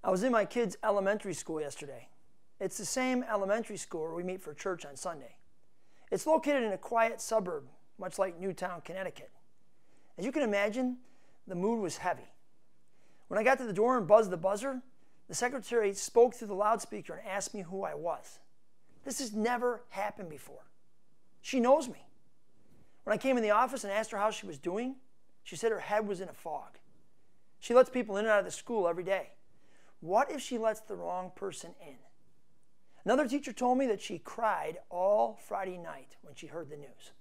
I was in my kids' elementary school yesterday. It's the same elementary school where we meet for church on Sunday. It's located in a quiet suburb, much like Newtown, Connecticut. As you can imagine, the mood was heavy. When I got to the door and buzzed the buzzer, the secretary spoke through the loudspeaker and asked me who I was. This has never happened before. She knows me. When I came in the office and asked her how she was doing, she said her head was in a fog. She lets people in and out of the school every day. What if she lets the wrong person in? Another teacher told me that she cried all Friday night when she heard the news.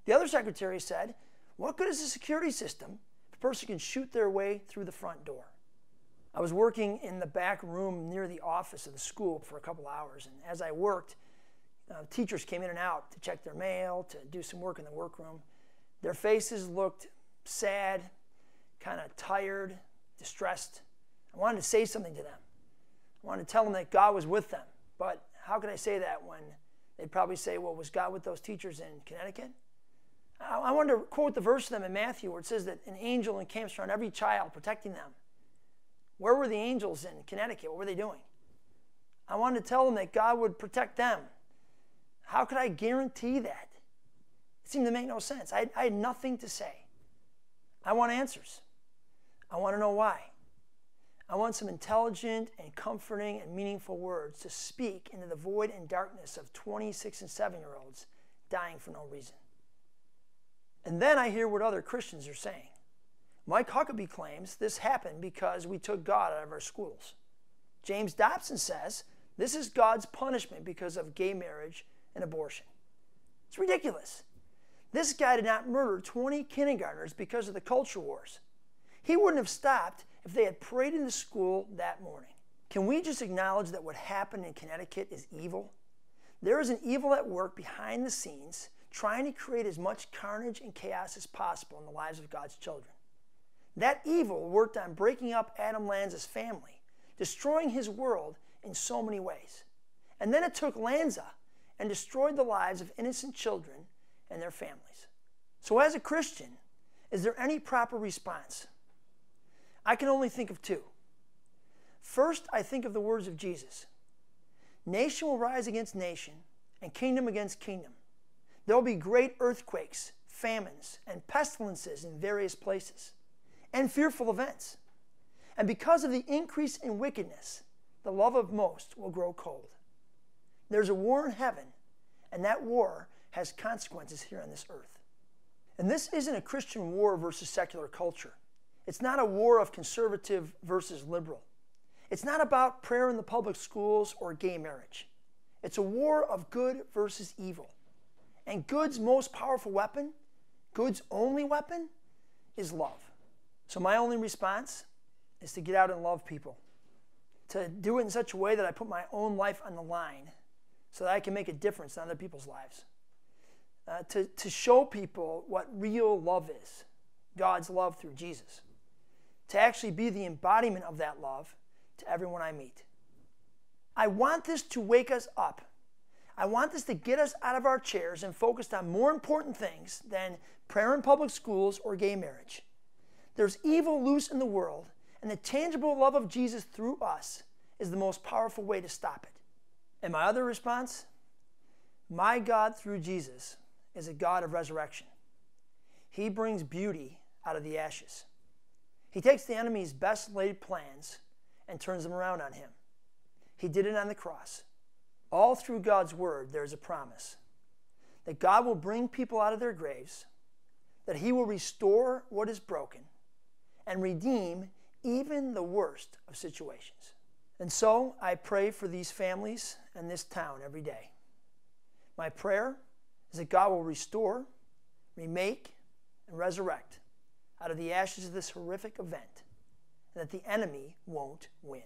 The other secretary said, what good is a security system if a person can shoot their way through the front door? I was working in the back room near the office of the school for a couple hours, and as I worked, teachers came in and out to check their mail, to do some work in the workroom. Their faces looked sad, kind of tired, distressed. I wanted to say something to them. I wanted to tell them that God was with them. But how could I say that when they'd probably say, well, was God with those teachers in Connecticut? I wanted to quote the verse to them in Matthew where it says that an angel encamps around every child, protecting them. Where were the angels in Connecticut? What were they doing? I wanted to tell them that God would protect them. How could I guarantee that? It seemed to make no sense. I had nothing to say. I want answers. I want to know why. I want some intelligent and comforting and meaningful words to speak into the void and darkness of 26 and 7-year-olds dying for no reason. And then I hear what other Christians are saying. Mike Huckabee claims this happened because we took God out of our schools. James Dobson says this is God's punishment because of gay marriage and abortion. It's ridiculous. This guy did not murder 20 kindergartners because of the culture wars. He wouldn't have stopped if they had paraded in the school that morning. Can we just acknowledge that what happened in Connecticut is evil? There is an evil at work behind the scenes trying to create as much carnage and chaos as possible in the lives of God's children. That evil worked on breaking up Adam Lanza's family, destroying his world in so many ways. And then it took Lanza and destroyed the lives of innocent children and their families. So as a Christian, is there any proper response? I can only think of two. First, I think of the words of Jesus. Nation will rise against nation, and kingdom against kingdom. There will be great earthquakes, famines, and pestilences in various places, and fearful events. And because of the increase in wickedness, the love of most will grow cold. There's a war in heaven, and that war has consequences here on this earth. And this isn't a Christian war versus secular culture. It's not a war of conservative versus liberal. It's not about prayer in the public schools or gay marriage. It's a war of good versus evil. And good's most powerful weapon, good's only weapon, is love. So my only response is to get out and love people. To do it in such a way that I put my own life on the line so that I can make a difference in other people's lives. To show people what real love is, God's love through Jesus. To actually be the embodiment of that love to everyone I meet. I want this to wake us up. I want this to get us out of our chairs and focused on more important things than prayer in public schools or gay marriage. There's evil loose in the world, and the tangible love of Jesus through us is the most powerful way to stop it. And my other response? My God through Jesus is a God of resurrection. He brings beauty out of the ashes. He takes the enemy's best laid plans and turns them around on him. He did it on the cross. All through God's word, there's a promise that God will bring people out of their graves, that he will restore what is broken, and redeem even the worst of situations. And so I pray for these families and this town every day. My prayer is that God will restore, remake, and resurrect out of the ashes of this horrific event, and that the enemy won't win.